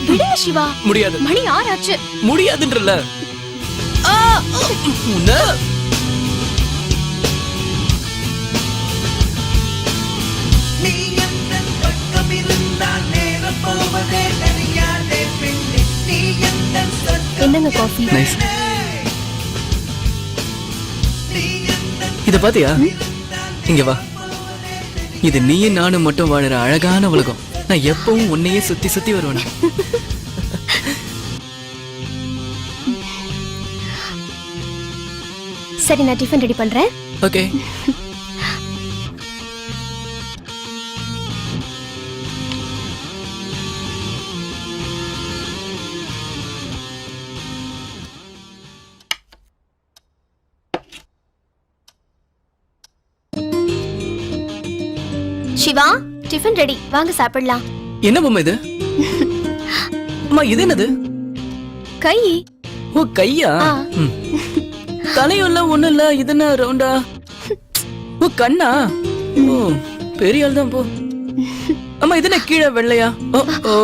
விடுங்க சிவா. முடியாது. மணி 6 ஆச்சு. முடியாதுன்றல. என்னங்க காஃபி? நைஸ். இத பாத்தியா? இங்க வா. இது நீயும் நானும் மட்டும் வாழற அழகான உலகம். நான் எப்பவும் உன்னையே சுத்தி சுத்தி வருவேன். சரி, நான் டிஃபன் ரெடி பண்றேன். ஓகே. சிவா, டிஃபன் ரெடி, வாங்க சாப்பிடலாம். என்ன பொம்மை இது? அம்மா, இது என்னது? கை. ஓ, கையா? தலையும் இல்ல, ஒண்ணும் இல்ல. இது என்ன ரவுண்டா? ஓ, கண்ணா? ஓ, பெரிய ஆள் தான் போ. அம்மா, இது என்ன கீழே வெள்ளையா? ஓ ஓ,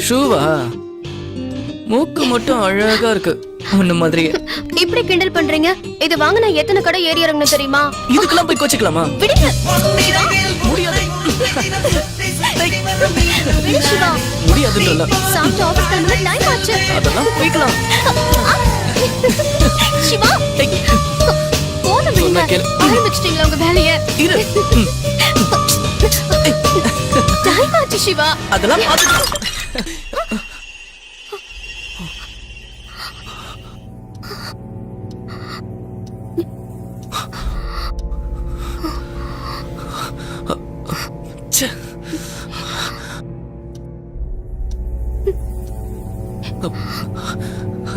ஷூவா? மூக்கு மட்டும் அழகா இருக்கு, ஒண்ணு மாதிரியே. இப்படி கிண்டல் பண்றீங்க? இது வாங்க நான் எத்தனை கடை ஏறி இறங்கணும் தெரியுமா? இதுக்கெல்லாம் போய் கோச்சிக்கலாமா? விடுங்க. முடியாது. விடு சிவா. முடியாதுன்றல. சாப்பிட்டு ஆபீஸ் கிளம்ப டைம் ஆச்சு. அதெல்லாம் போய்க்கலாம். சிவா, போன விடுங்க. ஆரம்பிச்சிட்டீங்களா உங்க வேலைய? இரு. டைம் ஆச்சு சிவா. அதெல்லாம் பாத்துக்கலாம்.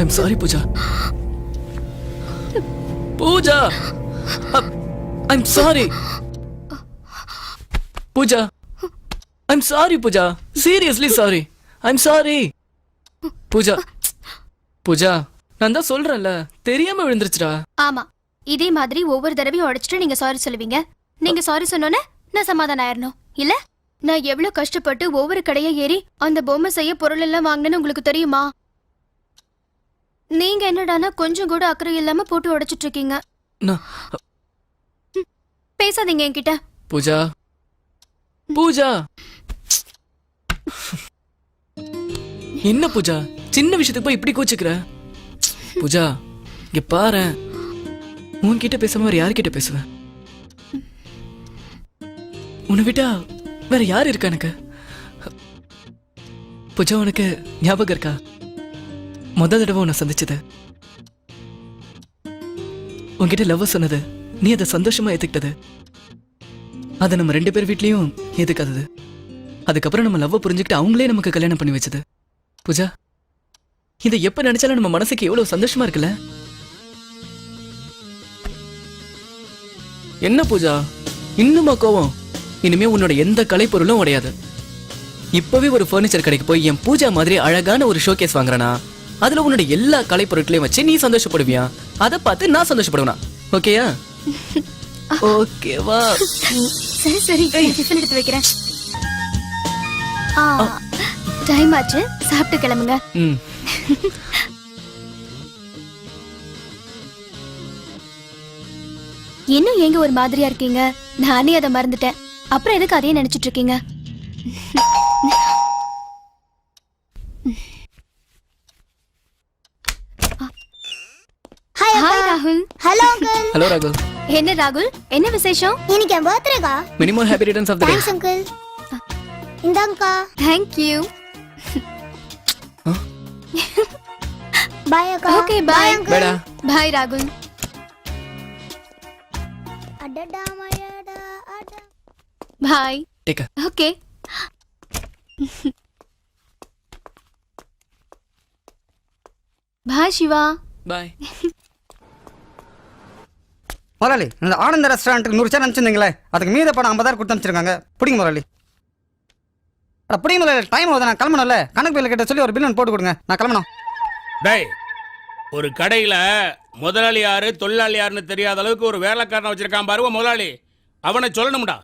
I'm sorry, Pooja. Pooja! I'm sorry. Pooja! I'm sorry, Pooja. Seriously sorry. I'm sorry. Pooja. Pooja, நான் தான் சொல்றேன்ல, தெரியாம விழுந்துருச்சுடா. ஆமா, இதே மாதிரி ஒவ்வொரு தடவையும் உடைச்சிட்டு நீங்க சாரி சொல்லுவீங்க. நீங்க சாரி சொன்னோன்னே நான் சமாதானம் ஆயிரணும் இல்ல? நான் எவ்வளவு கஷ்டப்பட்டு ஒவ்வொரு கடையை ஏறி அந்த பொம்மை செய்ய பொருள் எல்லாம் வாங்கினேன்னு உங்களுக்கு தெரியுமா? நீங்க என்னடானா கொஞ்சம் கூட அக்கறை இல்லாம போட்டு உடைச்சிட்டு இருக்கீங்க. பேசாதீங்க என்கிட்ட. பூஜா, பூஜா. என்ன பூஜா, சின்ன விஷயத்துக்கு போய் இப்படி கோச்சுக்கிற? பூஜா, இங்க பாரு, உன்கிட்ட பேசாம வேற யார்கிட்ட பேசுவேன்? உன்னை விட்டா வேற யார் இருக்கா எனக்கு? பூஜா, உனக்கு ஞாபகம் இருக்கா முதல் தடவை உன்னை சந்திச்சது? உன்கிட்ட லவ் சொன்னது, நீ அதை சந்தோஷமா ஏத்துக்கிட்டது, அதை நம்ம 2 பேர் வீட்லயும் ஏத்துக்காதது, அதுக்கப்புறம் நம்ம லவ் புரிஞ்சுக்கிட்டு அவங்களே நமக்கு கல்யாணம் பண்ணி வச்சது. பூஜா, இதை எப்ப நினைச்சாலும் நம்ம மனசுக்கு எவ்வளவு சந்தோஷமா இருக்குல்ல? என்ன பூஜா, இன்னுமா கோவம்? இனிமே உன்னோட எந்த கலைப்பொருளும் உடையாது. இப்பவே ஒரு பர்னிச்சர் கடைக்கு போய் என் பூஜா மாதிரி அழகான ஒரு ஷோகேஸ் வாங்குறனா, அதுல உன்னோட எல்லா கலைப்பொருட்களையும் வச்சு நீ சந்தோஷப்படுவியா? அதை பார்த்து நான் சந்தோஷப்படுவேனா? ஓகேயா? ஓகேவா? சரி சரி, டிஃபன் எடுத்து வைக்கிறேன். டைம் ஆச்சு, சாப்பிட்டு கிளம்புங்க. இன்னும் எங்க ஒரு மாதிரியா இருக்கீங்க? நானே அதை மறந்துட்டேன். அப்புறம் எதுக்கு அதையே நினைச்சிட்டு இருக்கீங்க? ஹாய் ராகுல். Hello uncle. ஹலோ ராகுல். என்ன ராகுல், என்ன விசேஷம்? இன்னைக்கு என் பர்த்டேக்கா. Minimum happy returns of the day. Thanks uncle. இந்தாங்கக்கா. Thank you. பை அக்கா. Okay bye. பைடா. பை ராகுல். அடடா மயடா அட. Bye. Take care. Okay. Bye Shiva. Bye. முதலாளி இந்த ஆனந்த ரெஸ்டாரண்ட்டுக்கு 100 சேர் அனுப்பிச்சிருந்தீங்களே அதுக்கு மீத பணம் 50,000 கொடுத்து அனுப்பிச்சிருக்காங்க. பிடிங்க முதலாளி. அட பிடிங்க முதலாளி, டைம் ஆகுது, நான் கிளம்பணும்ல. கணக்கு பில்ல கிட்ட சொல்லி ஒரு பில் போட்டு கொடுங்க, நான் கிளம்பணும். டேய், ஒரு கடையில முதலாளி யாரு தொழிலாளி யாருன்னு தெரியாத அளவுக்கு ஒரு வேலைக்காரனை வச்சிருக்கான் பாருவ முதலாளி, அவனை சொல்லணும்டா.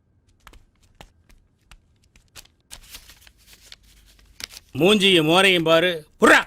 மூஞ்சியும் மோரையும் பாரு புறா.